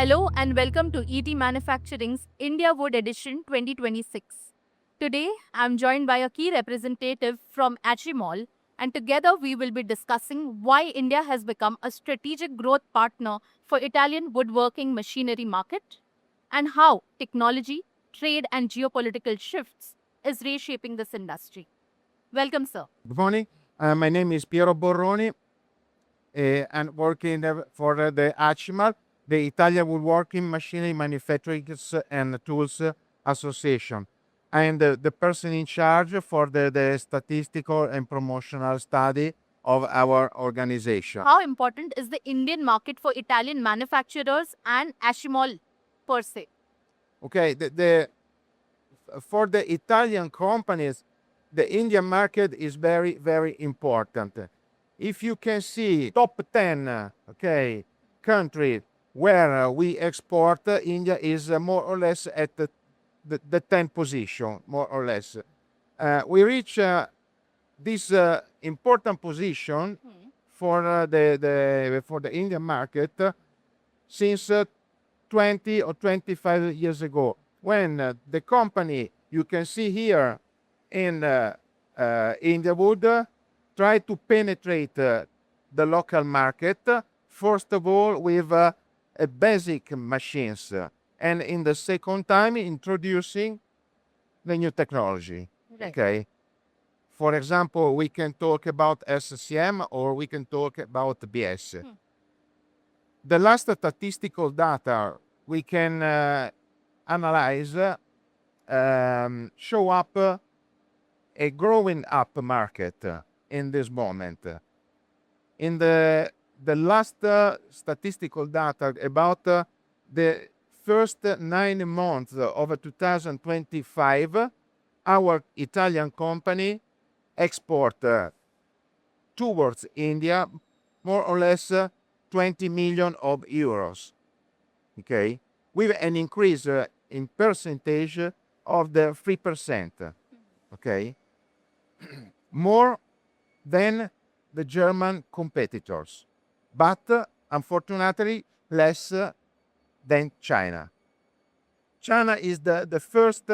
Hello and welcome to ET Manufacturing's IndiaWood Edition 2026. Today, I'm joined by a key representative from ACIMALL, and together we will be discussing why India has become a strategic growth partner for Italian woodworking machinery market and how technology, trade and geopolitical shifts is reshaping this industry. Welcome, sir. Good morning. My name is Piero Borroni, and working for the ACIMALL, the Italian Woodworking Machinery Manufacturers and Tools Association. I am the person in charge for the statistical and promotional study of our organization. How important is the Indian market for Italian manufacturers and ACIMALL per se? Okay, for the Italian companies, the Indian market is very, very important. If you can see top 10, country where we export, India is more or less at the 10th position, more or less. We reach this important position for the Indian market since 20 or 25 years ago, when the company you can see here in IndiaWood tried to penetrate the local market, first of all with basic machines, and in the second time introducing the new technology. Right. Okay. For example, we can talk about SCM or we can talk about BS. The last statistical data we can analyze show up a growing up market in this moment. In the last statistical data about the first 9 months of 2025, our Italian company export towards India more or less 20 million of euros. Okay, with an increase in percentage of the 3%. Okay, more than the German competitors, but unfortunately less than China. China is the first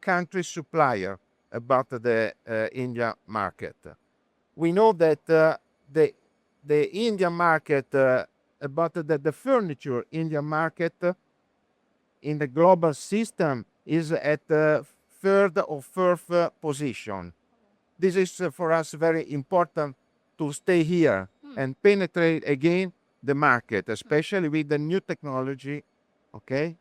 country supplier about the India market. We know that the Indian market, about the furniture Indian market in the global system is at the third or fourth position. This is for us very important to stay here and penetrate again the market, especially with the new technology, okay?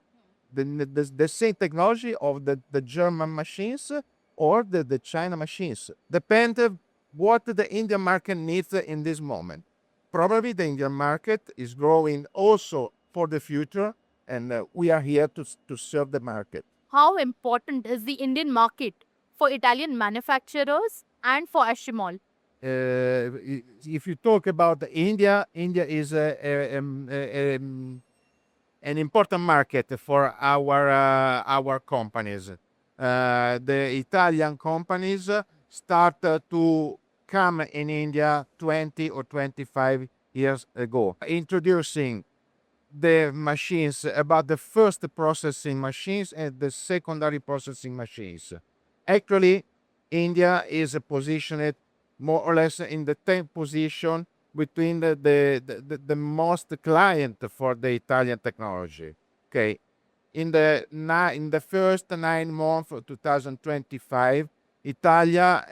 The same technology of the German machines or the China machines. Depend what the Indian market needs in this moment. Probably the Indian market is growing also for the future, and we are here to serve the market. How important is the Indian market for Italian manufacturers and for ACIMALL? If you talk about India, India is an important market for our companies. The Italian companies start to come in India 20 or 25 years ago, introducing the machines about the first processing machines and the secondary processing machines. Actually, India is positioned more or less in the 10th position between the most client for the Italian technology. Okay, in the first 9 months of 2025, Italia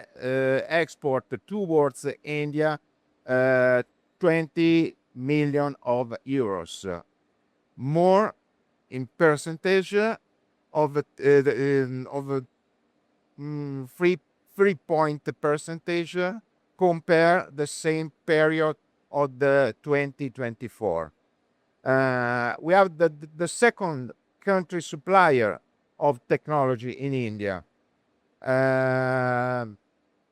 export towards India 20 million of euros, more in percentage of 3 point percentage compare the same period of the 2024. We have the second country supplier of technology in India.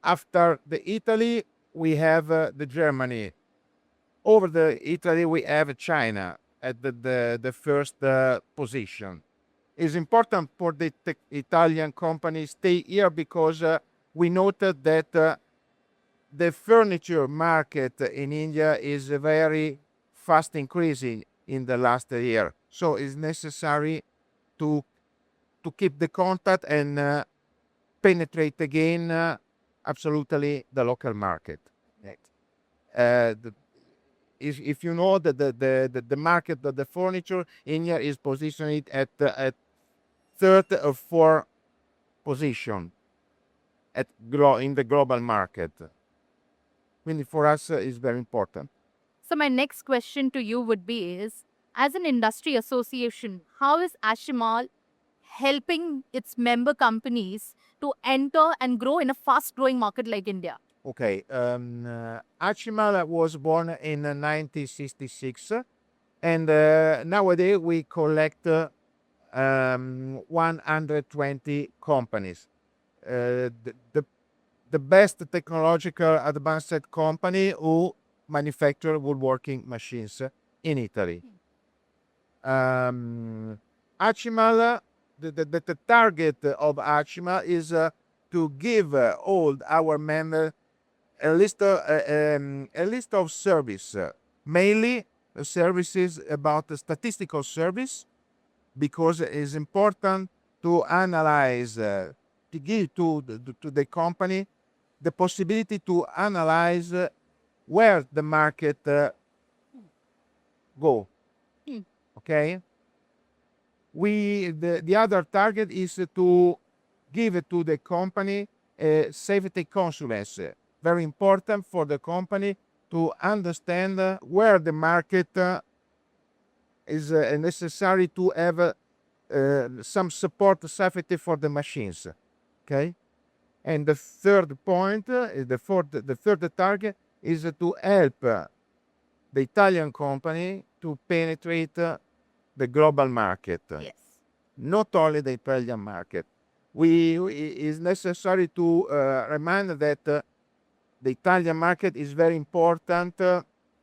After the Italy, we have the Germany. Over the Italy, we have China at the first position. It's important for the Italian companies stay here because we noted that the furniture market in India is very fast increasing in the last year. So it's necessary to keep the contact and penetrate again absolutely the local market. Right. If you know that the market of the furniture, India is positioned at third or fourth position in the global market. Quindi for us is very important. So my next question to you would be is, as an industry association, how is ACIMALL helping its member companies to enter and grow in a fast-growing market like India? Okay, ACIMALL was born in 1966, and nowadays we collect 120 companies. The best technological advanced company who manufacture woodworking machines in Italy. ACIMALL, the target of ACIMALL is to give all our members a list of service, mainly services about the statistical service, because it is important to analyze, to give to the company the possibility to analyze where the market go. Okay. The other target is to give to the company a safety consulence. Very important for the company to understand where the market is necessary to have some support safety for the machines. Okay. And the third point, the third target is to help the Italian company to penetrate the global market. Yes. Not only the Italian market. It is necessary to remind that the Italian market is very important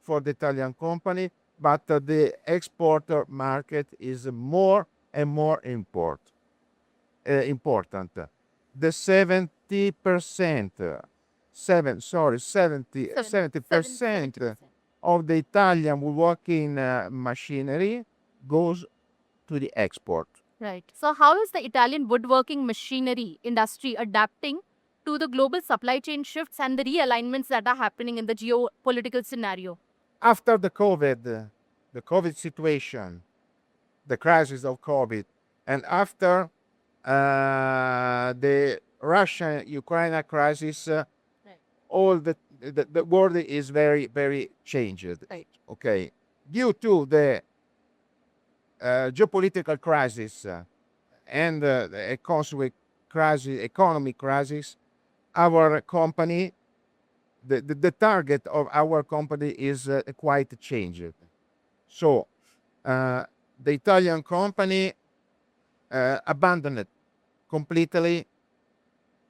for the Italian company, but the exporter market is more and more important. The 70%, 70% of the Italian woodworking machinery goes to the export. Right. So how is the Italian woodworking machinery industry adapting to the global supply chain shifts and the realignments that are happening in the geopolitical scenario? After the COVID situation, the crisis of COVID, and after the Russia-Ukraine crisis, all the world is very, very changed. Right. Okay. Due to the geopolitical crisis and the economic crisis, our company, the target of our company is quite changed. So the Italian company abandoned completely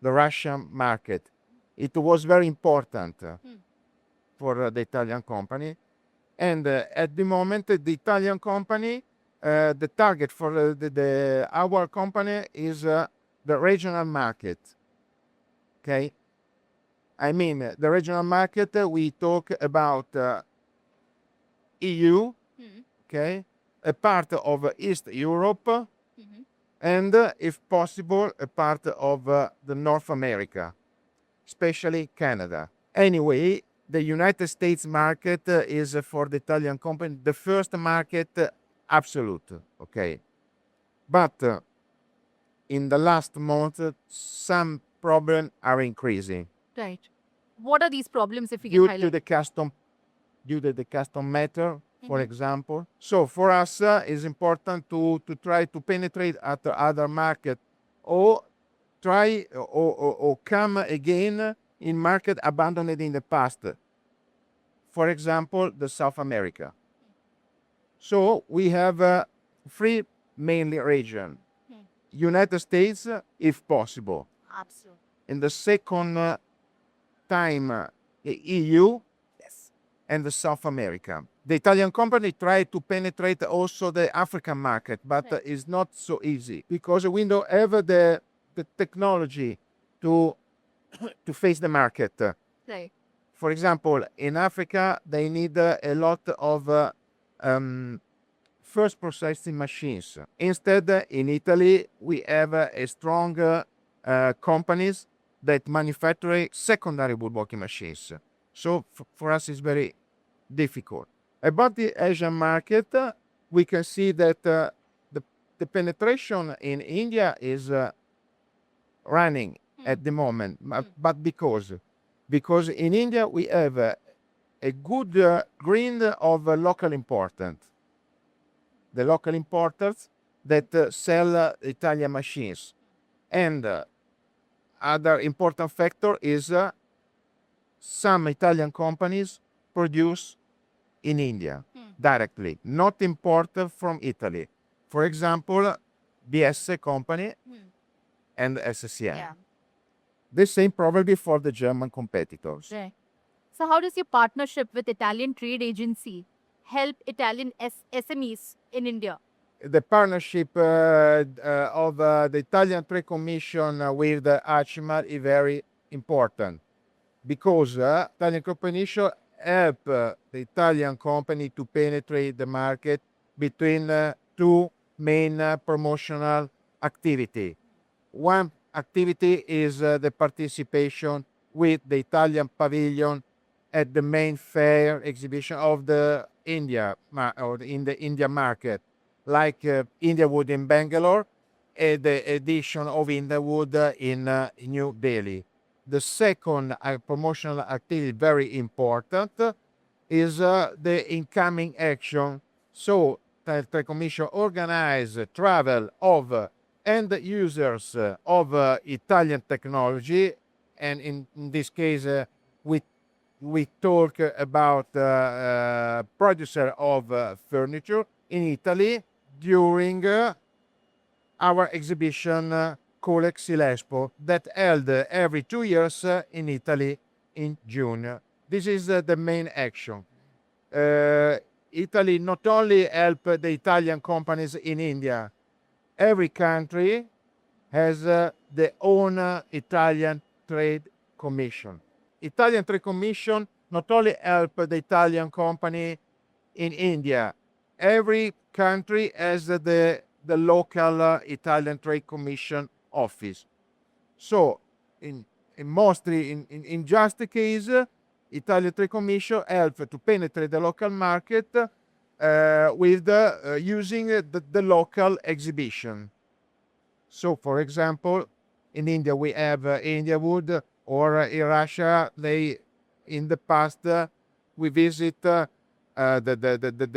the Russian market. It was very important for the Italian company. And at the moment, the Italian company, the target for our company is the regional market. Okay? I mean, the regional market, we talk about EU, okay? A part of East Europe, and if possible, a part of the North America, especially Canada. Anyway, the United States market is for the Italian company the first market absolute, okay? But in the last month, some problems are increasing. Right. What are these problems, if you can highlight? Due to the custom matter, for example. So for us, it's important to try to penetrate at the other market, or try or come again in market abandoned in the past. For example, the South America. So we have three mainly regions. United States, if possible. Absolutely. In the second time, the EU, yes, and the South America. The Italian company tried to penetrate also the African market, but it's not so easy because we don't have the technology to face the market. Right. For example, in Africa, they need a lot of first processing machines. Instead, in Italy, we have a strong companies that manufacture secondary woodworking machines. So for us, it's very difficult. About the Asian market, we can see that the penetration in India is running at the moment, but because in India we have a good green of local important, the local importers that sell Italian machines, and other important factor is some Italian companies produce in India directly, not imported from Italy. For example, BS company and SCM. Yeah. The same probably for the German competitors. Right. So, how does your partnership with Italian Trade Agency help Italian SMEs in India? The partnership of the Italian Trade Commission with ACIMALL is very important because Italian Trade Commission help the Italian company to penetrate the market between two main promotional activity. One activity is the participation with the Italian pavilion at the main fair exhibition of the India or in the India market, like IndiaWood in Bangalore and the edition of IndiaWood in New Delhi. The second promotional activity, very important, is the incoming action. So the Trade Commission organize travel of end users of Italian technology, and in this case we talk about producer of furniture in Italy during our exhibition called Expo that held every 2 years in Italy in June. This is the main action. Italy not only help the Italian companies in India, every country has their own Italian Trade Commission. Italian Trade Commission not only help the Italian company in India, every country has the local Italian Trade Commission office. So in just the case, Italian Trade Commission help to penetrate the local market with using the local exhibition. So, for example, in India we have IndiaWood, or in Russia, in the past we visit the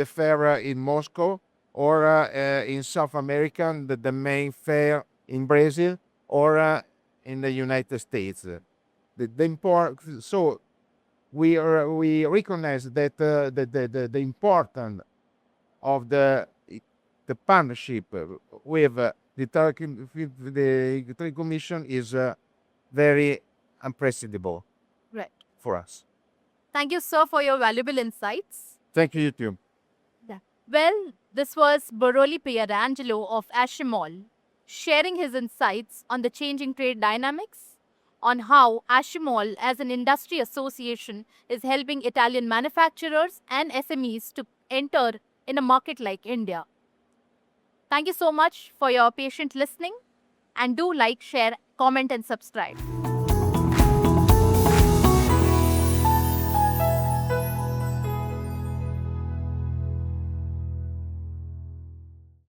fair in Moscow, or in South America, the main fair in Brazil, or in the United States. So we recognize that the importance of the partnership with the Trade Commission is very unprecedented Right. for us. Thank you, sir, for your valuable insights. Thank you, YouTube. Yeah. Well, this was Borroni Pierangelo of ACIMALL sharing his insights on the changing trade dynamics, on how ACIMALL as an industry association is helping Italian manufacturers and SMEs to enter in a market like India. Thank you so much for your patient listening, and do like, share, comment and subscribe.